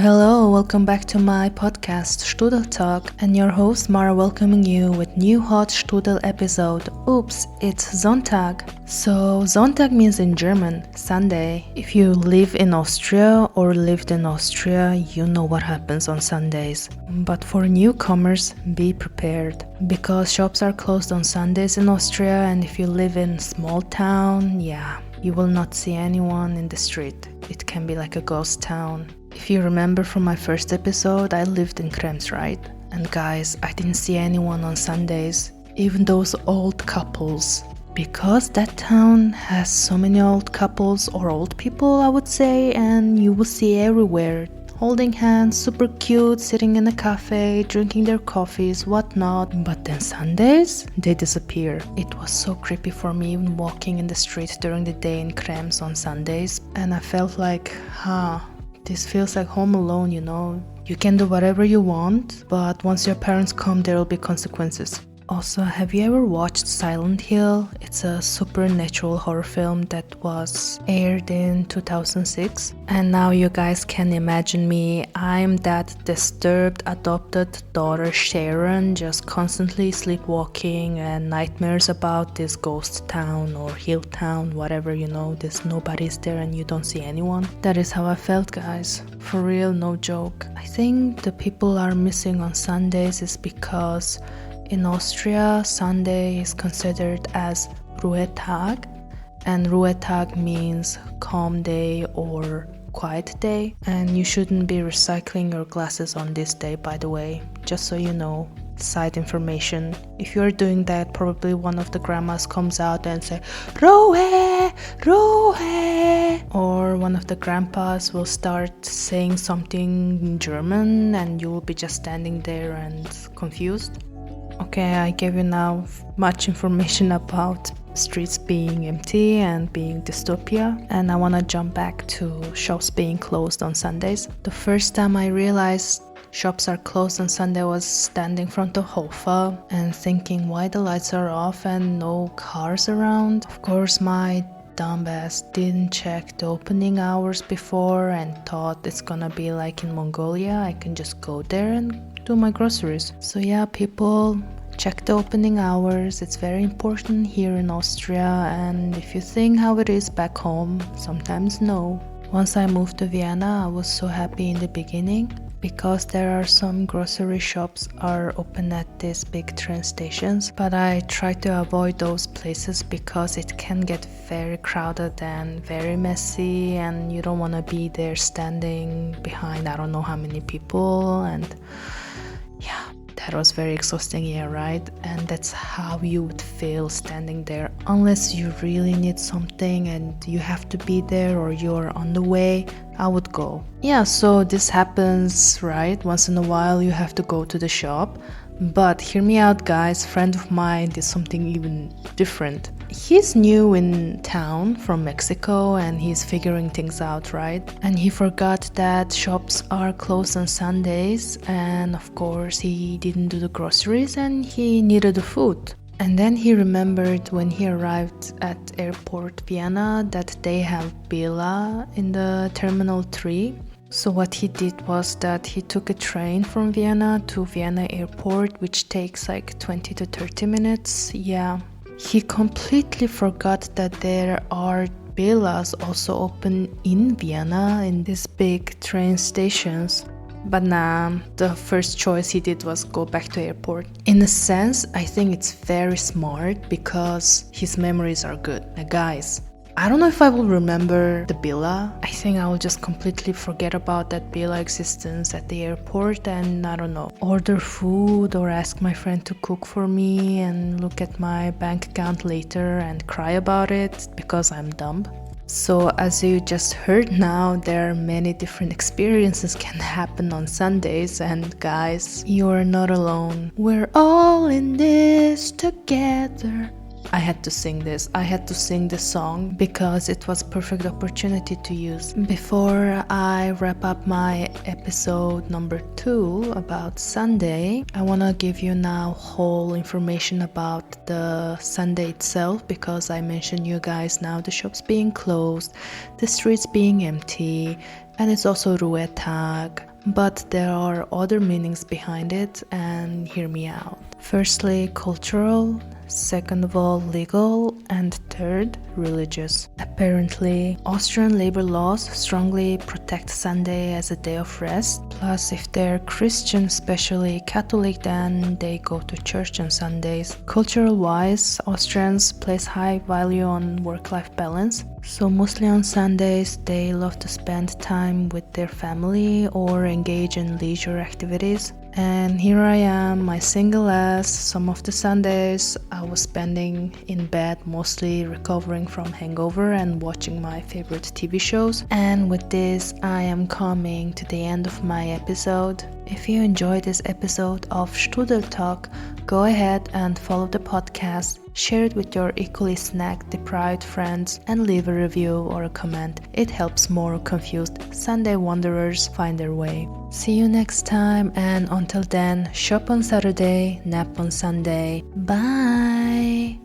Hello, welcome back to my podcast, Strudel Talk, and your host Mara welcoming you with new hot Strudel episode. Oops, it's Sonntag. So, Sonntag means in German, Sunday. If you live in Austria or lived in Austria, you know what happens on Sundays. But for newcomers, be prepared. Because shops are closed on Sundays in Austria, and if you live in small town, you will not see anyone in the street. It can be like a ghost town. If you remember from my first episode, I lived in Krems, right? And guys, I didn't see anyone on Sundays, even those old couples. Because that town has so many old couples or old people, I would say, and you will see everywhere. Holding hands, super cute, sitting in a cafe, drinking their coffees, whatnot. But then Sundays, they disappear. It was so creepy for me even walking in the street during the day in Krems on Sundays. And I felt like, this feels like home alone, you know. You can do whatever you want, but once your parents come, there will be consequences. Also, have you ever watched Silent Hill? It's a supernatural horror film that was aired in 2006. And now you guys can imagine me. I'm that disturbed adopted daughter Sharon, just constantly sleepwalking and nightmares about this ghost town or hill town, whatever, you know, there's nobody's there and you don't see anyone. That is how I felt, guys. For real, no joke. I think the people are missing on Sundays is because in Austria, Sunday is considered as Ruhetag, and Ruhetag means calm day or quiet day. And you shouldn't be recycling your glasses on this day, by the way, just so you know. Side information. If you're doing that, probably one of the grandmas comes out and say, Ruhe, Ruhe. Or one of the grandpas will start saying something in German and you will be just standing there and confused. Okay, I gave you now much information about streets being empty and being dystopia, and I want to jump back to shops being closed on Sundays. The first time I realized shops are closed on Sunday was standing in front of Hofa and thinking why the lights are off and no cars around. Of course, my dumbass didn't check the opening hours before and thought it's gonna be like in Mongolia. I can just go there and do my groceries. So yeah, people, check the opening hours. It's very important here in Austria, and if you think how it is back home, sometimes no. Once I moved to Vienna, I was so happy in the beginning because there are some grocery shops are open at these big train stations, but I try to avoid those places because it can get very crowded and very messy, and you don't want to be there standing behind I don't know how many people. And yeah, that was very exhausting, right? And that's how you would feel standing there, unless you really need something and you have to be there or you're on the way. I would go. Yeah, so this happens, right? Once in a while you have to go to the shop. But hear me out, guys. Friend of mine did something even different. He's new in town from Mexico and he's figuring things out, right? And he forgot that shops are closed on Sundays, and of course he didn't do the groceries and he needed the food. And then he remembered when he arrived at airport Vienna that they have Bila in the Terminal 3. So what he did was that he took a train from Vienna to Vienna airport, which takes like 20 to 30 minutes. Yeah. He completely forgot that there are Bilas also open in Vienna in these big train stations. But nah, the first choice he did was go back to airport. In a sense, I think it's very smart because his memories are good. Now guys, I don't know if I will remember the Bila. I think I will just completely forget about that Bila existence at the airport and I don't know, order food or ask my friend to cook for me and look at my bank account later and cry about it because I'm dumb. So as you just heard now, there are many different experiences can happen on Sundays, and guys, you are not alone. We're all in this together. I had to sing this. I had to sing this song because it was perfect opportunity to use. Before I wrap up my episode number 2 about Sunday, I want to give you now whole information about the Sunday itself, because I mentioned you guys now the shops being closed, the streets being empty, and it's also Ruhetag. But there are other meanings behind it, and hear me out. Firstly, cultural. Second of all, legal, and third, religious. Apparently, Austrian labor laws strongly protect Sunday as a day of rest. Plus, if they're Christian, especially Catholic, then they go to church on Sundays. Cultural-wise, Austrians place high value on work-life balance. So mostly on Sundays, they love to spend time with their family or engage in leisure activities. And here I am, my single ass. Some of the Sundays I was spending in bed, mostly recovering from hangover and watching my favorite TV shows. And with this, I am coming to the end of my episode. If you enjoyed this episode of Strudel Talk, go ahead and follow the podcast, share it with your equally snack-deprived friends, and leave a review or a comment. It helps more confused Sunday wanderers find their way. See you next time, and until then, shop on Saturday, nap on Sunday. Bye!